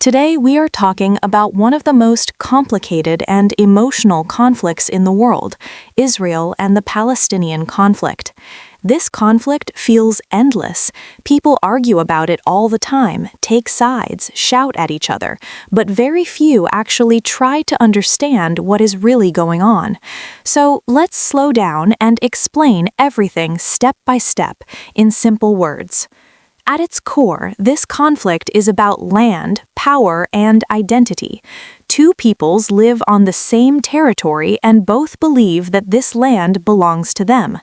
Today, we are talking about one of the most complicated and emotional conflicts in the world, Israel and the Palestinian conflict. This conflict feels endless. People argue about it all the time, take sides, shout at each other, but very few actually try to understand what is really going on. So let's slow down and explain everything step by step in simple words. At its core, this conflict is about land, power, and identity. Two peoples live on the same territory and both believe that this land belongs to them.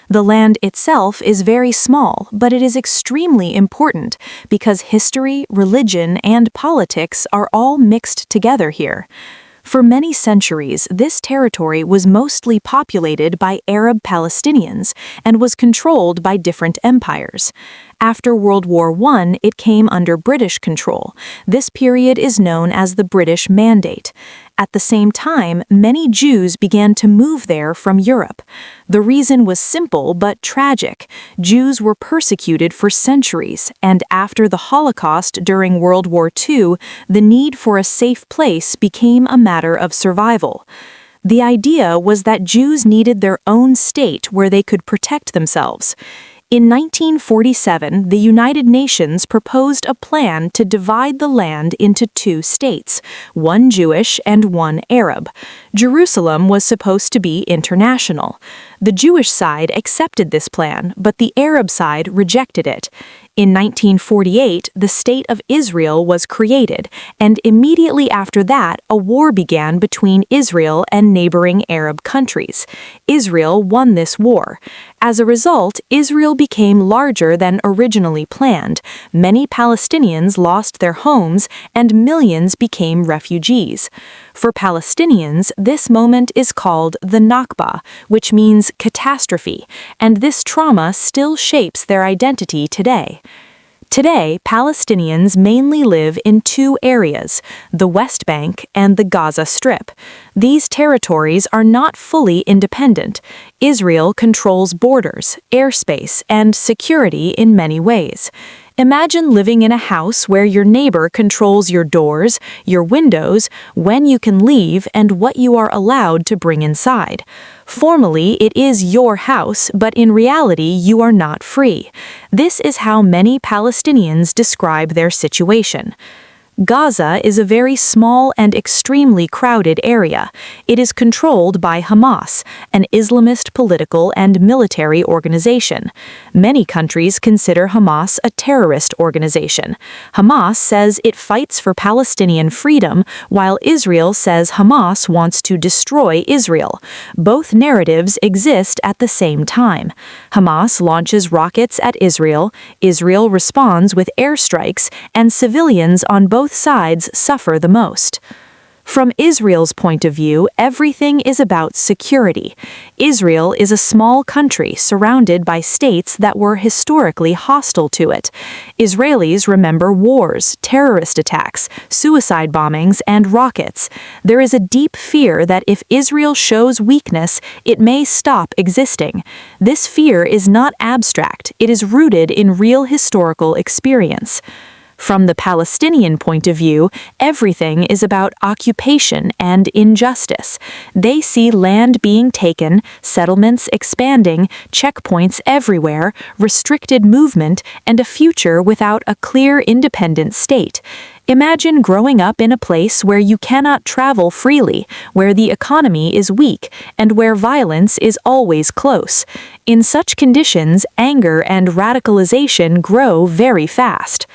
The land itself is very small, but it is extremely important because history, religion, and politics are all mixed together here. For many centuries, this territory was mostly populated by Arab Palestinians and was controlled by different empires. After World War I, it came under British control. This period is known as the British Mandate. At the same time, many Jews began to move there from Europe. The reason was simple but tragic. Jews were persecuted for centuries, and after the Holocaust during World War II, the need for a safe place became a matter of survival. The idea was that Jews needed their own state where they could protect themselves. In 1947, the United Nations proposed a plan to divide the land into two states, one Jewish and one Arab. Jerusalem was supposed to be international. The Jewish side accepted this plan, but the Arab side rejected it. In 1948, the State of Israel was created, and immediately after that, a war began between Israel and neighboring Arab countries. Israel won this war. As a result, Israel became larger than originally planned. Many Palestinians lost their homes, and millions became refugees. For Palestinians, this moment is called the Nakba, which means catastrophe, and this trauma still shapes their identity today. Today, Palestinians mainly live in two areas, the West Bank and the Gaza Strip. These territories are not fully independent. Israel controls borders, airspace, and security in many ways. Imagine living in a house where your neighbor controls your doors, your windows, when you can leave, and what you are allowed to bring inside. Formally, it is your house, but in reality, you are not free. This is how many Palestinians describe their situation. Gaza is a very small and extremely crowded area. It is controlled by Hamas, an Islamist political and military organization. Many countries consider Hamas a terrorist organization. Hamas says it fights for Palestinian freedom, while Israel says Hamas wants to destroy Israel. Both narratives exist at the same time. Hamas launches rockets at Israel, Israel responds with airstrikes, and civilians on both sides suffer the most. From Israel's point of view, everything is about security. Israel is a small country surrounded by states that were historically hostile to it. Israelis remember wars, terrorist attacks, suicide bombings, and rockets. There is a deep fear that if Israel shows weakness, it may stop existing. This fear is not abstract, it is rooted in real historical experience. From the Palestinian point of view, everything is about occupation and injustice. They see land being taken, settlements expanding, checkpoints everywhere, restricted movement, and a future without a clear independent state. Imagine growing up in a place where you cannot travel freely, where the economy is weak, and where violence is always close. In such conditions, anger and radicalization grow very fast.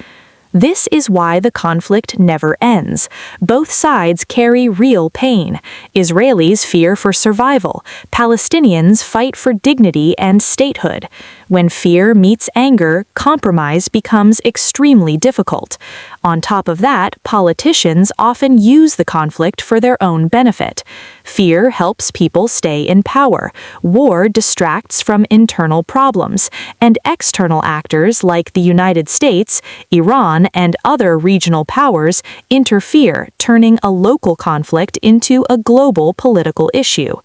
This is why the conflict never ends. Both sides carry real pain. Israelis fear for survival. Palestinians fight for dignity and statehood. When fear meets anger, compromise becomes extremely difficult. On top of that, politicians often use the conflict for their own benefit. Fear helps people stay in power. War distracts from internal problems. And external actors like the United States, Iran, and other regional powers interfere, turning a local conflict into a global political issue.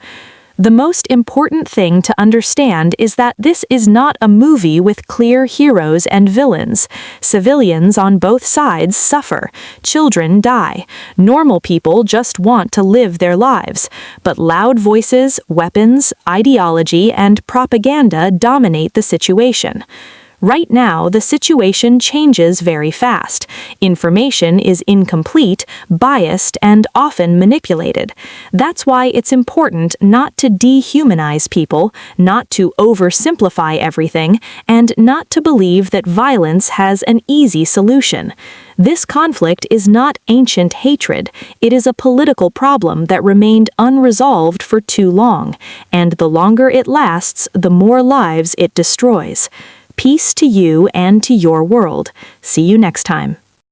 The most important thing to understand is that this is not a movie with clear heroes and villains. Civilians on both sides suffer. Children die. Normal people just want to live their lives. But loud voices, weapons, ideology, and propaganda dominate the situation. Right now, the situation changes very fast. Information is incomplete, biased, and often manipulated. That's why it's important not to dehumanize people, not to oversimplify everything, and not to believe that violence has an easy solution. This conflict is not ancient hatred. It is a political problem that remained unresolved for too long, and the longer it lasts, the more lives it destroys. Peace to you and to your world. See you next time.